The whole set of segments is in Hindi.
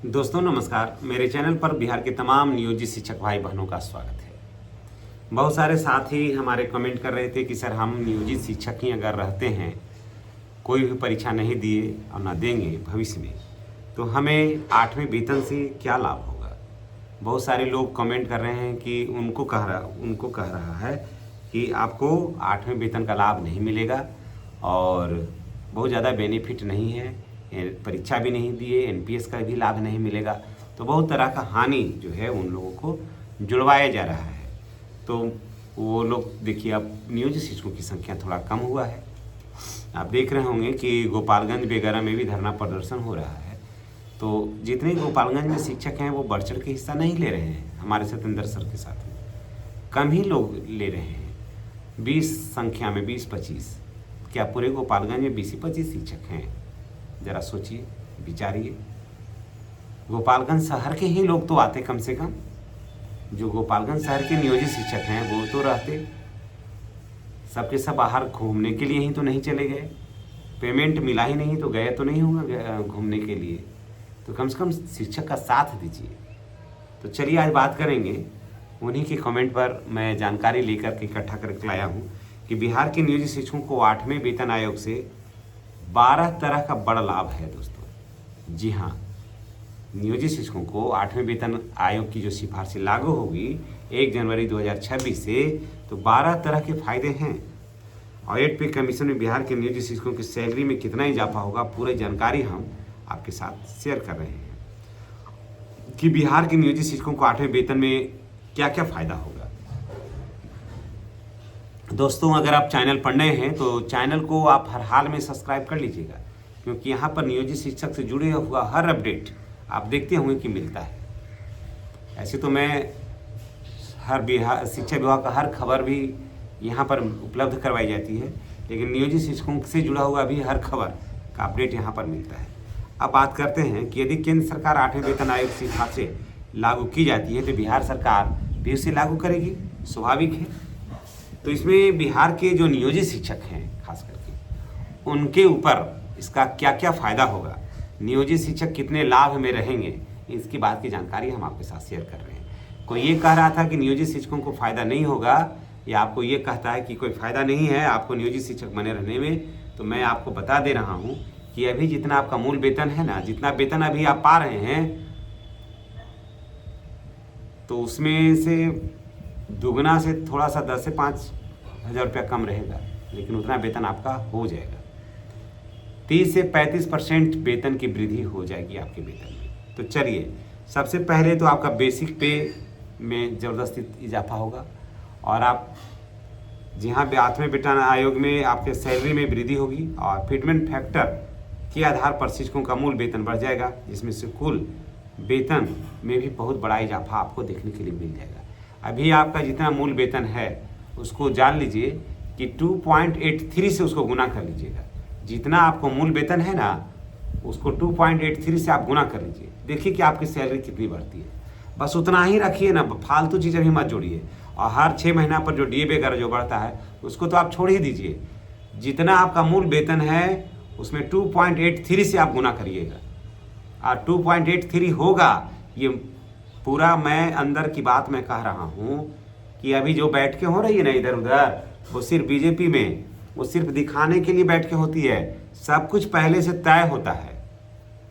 दोस्तों नमस्कार। मेरे चैनल पर बिहार के तमाम नियोजित शिक्षक भाई बहनों का स्वागत है। बहुत सारे साथी हमारे कमेंट कर रहे थे कि सर हम नियोजित शिक्षक ही अगर रहते हैं, कोई भी परीक्षा नहीं दिए और ना देंगे भविष्य में, तो हमें 8वें वेतन से क्या लाभ होगा। बहुत सारे लोग कमेंट कर रहे हैं कि उनको कह रहा है कि आपको 8वें वेतन का लाभ नहीं मिलेगा और बहुत ज़्यादा बेनिफिट नहीं है, परीक्षा भी नहीं दिए, एनपीएस का भी लाभ नहीं मिलेगा, तो बहुत तरह का हानि जो है उन लोगों को जुड़वाया जा रहा है। तो वो लोग देखिए, अब नियोजित शिक्षकों की संख्या थोड़ा कम हुआ है। आप देख रहे होंगे कि गोपालगंज वगैरह में भी धरना प्रदर्शन हो रहा है। तो जितने गोपालगंज में शिक्षक हैं वो बढ़ चढ़ के हिस्सा नहीं ले रहे हैं हमारे सत्येंद्र सर के साथ में, कम ही लोग ले रहे हैं। 20 संख्या में 20-25, क्या पूरे गोपालगंज में 20-25 शिक्षक हैं? ज़रा सोचिए, विचारिए। गोपालगंज शहर के ही लोग तो आते, कम से कम जो गोपालगंज शहर के नियोजित शिक्षक हैं वो तो रहते। सबके सब बाहर घूमने के लिए ही तो नहीं चले गए, पेमेंट मिला ही नहीं तो गए तो नहीं होगा घूमने के लिए। तो कम से कम शिक्षक का साथ दीजिए। तो चलिए आज बात करेंगे, उन्हीं के कमेंट पर मैं जानकारी लेकर के इकट्ठा करके लाया हूँ कि बिहार के नियोजित शिक्षकों को 8वें वेतन आयोग से 12 तरह का बड़ा लाभ है दोस्तों। जी हाँ, नियोजित शिक्षकों को 8वें वेतन आयोग की जो सिफारिश लागू होगी 1 जनवरी 2026 से, तो 12 तरह के फायदे हैं। ऑडिट पे कमीशन में बिहार के नियोजित शिक्षकों की सैलरी में कितना इजाफा होगा, पूरी जानकारी हम आपके साथ शेयर कर रहे हैं कि बिहार के नियोजित शिक्षकों को 8वें वेतन में क्या क्या फायदा होगा। दोस्तों अगर आप चैनल पर नए हैं तो चैनल को आप हर हाल में सब्सक्राइब कर लीजिएगा, क्योंकि यहाँ पर नियोजित शिक्षक से जुड़े हुआ हर अपडेट आप देखते होंगे कि मिलता है। ऐसे तो मैं हर बिहार शिक्षा विभाग का हर खबर भी यहाँ पर उपलब्ध करवाई जाती है, लेकिन नियोजित शिक्षकों से जुड़ा हुआ भी हर खबर का अपडेट यहाँ पर मिलता है। अब बात करते हैं कि यदि केंद्र सरकार 8वें वेतन आयोग की सिफारिशें लागू की जाती है तो बिहार सरकार भी उसे लागू करेगी, स्वाभाविक है। तो इसमें बिहार के जो नियोजित शिक्षक हैं खास करके उनके ऊपर इसका क्या क्या फ़ायदा होगा, नियोजित शिक्षक कितने लाभ में रहेंगे, इसकी बात की जानकारी हम आपके साथ शेयर कर रहे हैं। कोई ये कह रहा था कि नियोजित शिक्षकों को फ़ायदा नहीं होगा, या आपको ये कहता है कि कोई फ़ायदा नहीं है आपको नियोजित शिक्षक बने रहने में, तो मैं आपको बता दे रहा हूँ कि अभी जितना आपका मूल वेतन है ना, जितना वेतन अभी आप पा रहे हैं, तो उसमें से दुगना से थोड़ा सा 10 से 5 हज़ार रुपया कम रहेगा, लेकिन उतना वेतन आपका हो जाएगा। 30 से 35% वेतन की वृद्धि हो जाएगी आपके वेतन में। तो चलिए, सबसे पहले तो आपका बेसिक पे में ज़बरदस्ती इजाफा होगा, और आप जहाँ पे 8वें वेतन आयोग में आपके सैलरी में वृद्धि होगी, और फिटमेंट फैक्टर के आधार पर शिक्षकों का मूल वेतन बढ़ जाएगा, जिसमें से कुल वेतन में भी बहुत बड़ा इजाफा आपको देखने के लिए मिल जाएगा। अभी आपका जितना मूल वेतन है उसको जान लीजिए कि 2.83 से उसको गुना कर लीजिएगा। जितना आपको मूल वेतन है ना, उसको 2.83 से आप गुना कर लीजिए, देखिए कि आपकी सैलरी कितनी बढ़ती है। बस उतना ही रखिए ना, फालतू चीज़ें भी मत जोड़िए। और हर 6 महीना पर जो डीए वगैरह जो बढ़ता है उसको तो आप छोड़ ही दीजिए। जितना आपका मूल वेतन है उसमें 2.83 से आप गुना करिएगा, और 2.83 होगा। ये पूरा मैं अंदर की बात मैं कह रहा हूँ कि अभी जो बैठ के हो रही है ना इधर उधर, वो सिर्फ बीजेपी में वो सिर्फ दिखाने के लिए बैठ के होती है। सब कुछ पहले से तय होता है,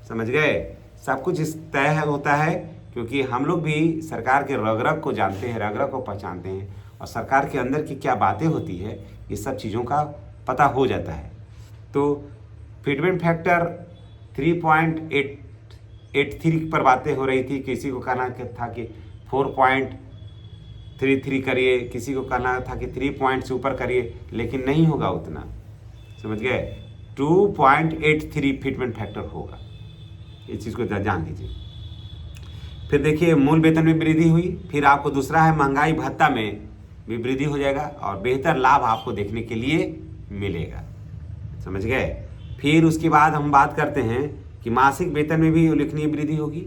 समझ गए? सब कुछ इस तय होता है, क्योंकि हम लोग भी सरकार के रग रग को जानते हैं, रग रग को पहचानते हैं, और सरकार के अंदर की क्या बातें होती है ये सब चीज़ों का पता हो जाता है। तो फिटमेंट फैक्टर 3.83 पर बातें हो रही थी, किसी को कहना था कि 4.33 करिए, किसी को कहना था कि 3 पॉइंट से ऊपर करिए, लेकिन नहीं होगा उतना, समझ गए? 2.83 फिटमेंट फैक्टर होगा, इस चीज़ को जान लीजिए। फिर देखिए, मूल वेतन में वृद्धि हुई, फिर आपको दूसरा है महंगाई भत्ता में भी वृद्धि हो जाएगा, और बेहतर लाभ आपको देखने के लिए मिलेगा, समझ गए? फिर उसके बाद हम बात करते हैं कि मासिक वेतन में भी उल्लेखनीय वृद्धि होगी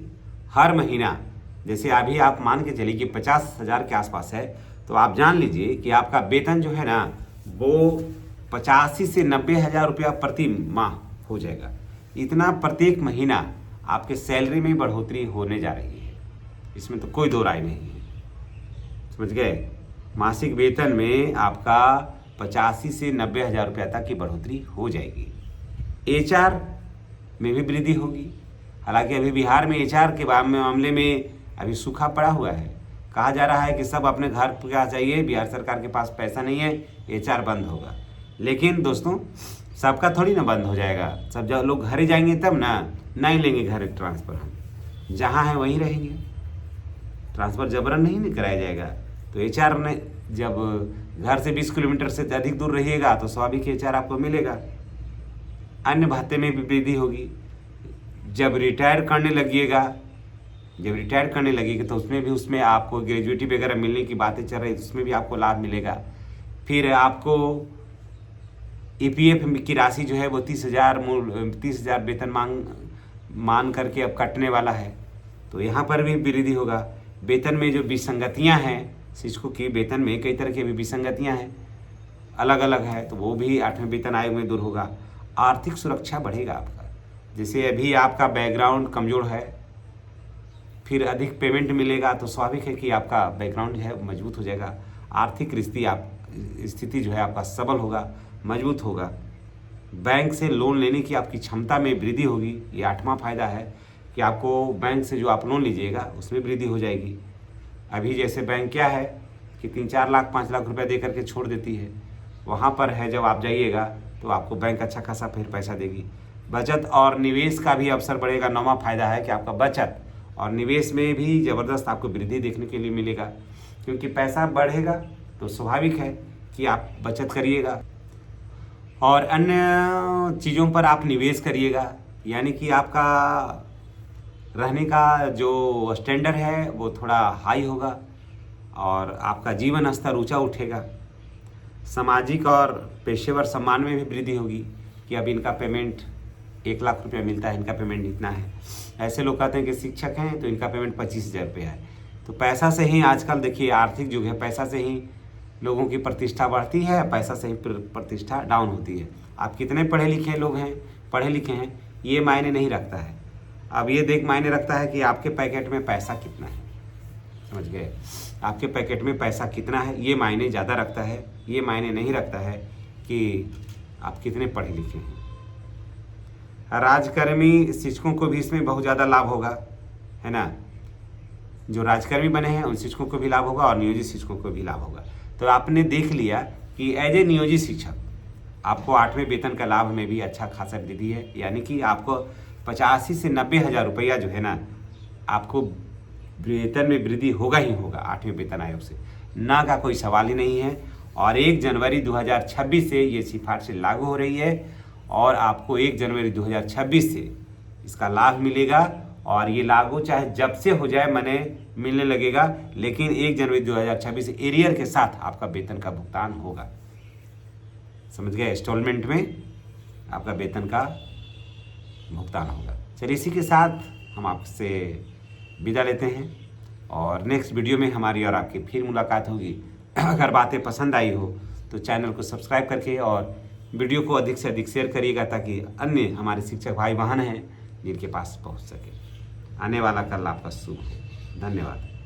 हर महीना। जैसे अभी आप मान के चलिए कि 50,000 के आसपास है, तो आप जान लीजिए कि आपका वेतन जो है ना वो 85 से 90 हज़ार रुपया प्रति माह हो जाएगा। इतना प्रत्येक महीना आपके सैलरी में बढ़ोतरी होने जा रही है, इसमें तो कोई दो राय नहीं है। समझ गए। मासिक वेतन में आपका 85 से 90 हज़ार रुपया तक की बढ़ोतरी हो जाएगी। एचआर में भी वृद्धि होगी। हालांकि अभी बिहार में एचआर के मामले में अभी सूखा पड़ा हुआ है। कहा जा रहा है कि सब अपने घर पे आ जाइए, बिहार सरकार के पास पैसा नहीं है, एचआर बंद होगा। लेकिन दोस्तों सबका थोड़ी ना बंद हो जाएगा। सब जब लोग घर जाएंगे तब ना, नहीं लेंगे घर ट्रांसफ़र, हम जहाँ हैं वहीं रहेंगे। ट्रांसफ़र जबरन नहीं कराया जाएगा। तो एचआर ने जब घर से 20 किलोमीटर से अधिक दूर रहिएगा तो स्वाभाविक एचआर आपको मिलेगा। अन्य भत्ते में भी वृद्धि होगी। जब रिटायर करने लगेगा तो उसमें आपको ग्रेजुएटी वगैरह मिलने की बातें चल रही है, तो उसमें भी आपको लाभ मिलेगा। फिर आपको ईपीएफ की राशि जो है वो 30,000 वेतन मान करके अब कटने वाला है, तो यहाँ पर भी वृद्धि होगा। वेतन में जो विसंगतियाँ हैं, शिक्षकों की वेतन में कई तरह की भी विसंगतियाँ हैं, अलग अलग है, तो वो भी 8वें वेतन आयोग में दूर होगा। आर्थिक सुरक्षा बढ़ेगा आपका। जैसे अभी आपका बैकग्राउंड कमज़ोर है, फिर अधिक पेमेंट मिलेगा तो स्वाभाविक है कि आपका बैकग्राउंड जो है मजबूत हो जाएगा। आर्थिक स्थिति जो है आपका सबल होगा, मजबूत होगा। बैंक से लोन लेने की आपकी क्षमता में वृद्धि होगी। ये 8वां फायदा है कि आपको बैंक से जो आप लोन लीजिएगा उसमें वृद्धि हो जाएगी। अभी जैसे बैंक क्या है कि 3-4 लाख 5 लाख रुपया दे करके छोड़ देती है, वहाँ पर है जब आप जाइएगा तो आपको बैंक अच्छा खासा फिर पैसा देगी। बचत और निवेश का भी अवसर बढ़ेगा। 9वां फायदा है कि आपका बचत और निवेश में भी ज़बरदस्त आपको वृद्धि देखने के लिए मिलेगा, क्योंकि पैसा बढ़ेगा तो स्वाभाविक है कि आप बचत करिएगा और अन्य चीज़ों पर आप निवेश करिएगा। यानी कि आपका रहने का जो स्टैंडर्ड है वो थोड़ा हाई होगा और आपका जीवन स्तर ऊंचा उठेगा। सामाजिक और पेशेवर सम्मान में भी वृद्धि होगी कि अब इनका पेमेंट 1 लाख रुपया मिलता है, इनका पेमेंट इतना है। ऐसे लोग कहते हैं कि शिक्षक हैं तो इनका पेमेंट 25,000 रुपया है। तो पैसा से ही आजकल देखिए आर्थिक युग है, पैसा से ही लोगों की प्रतिष्ठा बढ़ती है, पैसा से ही प्रतिष्ठा डाउन होती है। आप कितने पढ़े लिखे हैं ये मायने नहीं रखता है। अब ये मायने रखता है कि आपके पैकेट में पैसा कितना है। समझ गए। आपके पैकेट में पैसा कितना है ये मायने ज़्यादा रखता है। ये मायने नहीं रखता है कि आप कितने पढ़े लिखे हैं। राजकर्मी शिक्षकों को भी इसमें बहुत ज़्यादा लाभ होगा, है ना। जो राजकर्मी बने हैं उन शिक्षकों को भी लाभ होगा और नियोजित शिक्षकों को भी लाभ होगा। तो आपने देख लिया कि एज ए नियोजित शिक्षक आपको 8वें वेतन का लाभ में भी अच्छा खासा वृद्धि है। यानी कि आपको 85 से 90 हज़ार रुपया जो है ना, आपको वेतन में वृद्धि होगा ही होगा 8वें वेतन आयोग से, ना का कोई सवाल ही नहीं है। और 1 जनवरी 2026 से ये सिफारिश लागू हो रही है और आपको 1 जनवरी 2026 से इसका लाभ मिलेगा। और ये लागू चाहे जब से हो जाए माने मिलने लगेगा, लेकिन 1 जनवरी 2026 से एरियर के साथ आपका वेतन का भुगतान होगा। समझ गए। इंस्टॉलमेंट में आपका वेतन का भुगतान होगा। चलिए इसी के साथ हम आपसे विदा लेते हैं और नेक्स्ट वीडियो में हमारी और आपकी फिर मुलाकात होगी। अगर बातें पसंद आई हो तो चैनल को सब्सक्राइब करके और वीडियो को अधिक से अधिक शेयर करिएगा, ताकि अन्य हमारे शिक्षक भाई बहन हैं जिनके पास पहुंच सके। आने वाला कल आपका शुभ हो। धन्यवाद।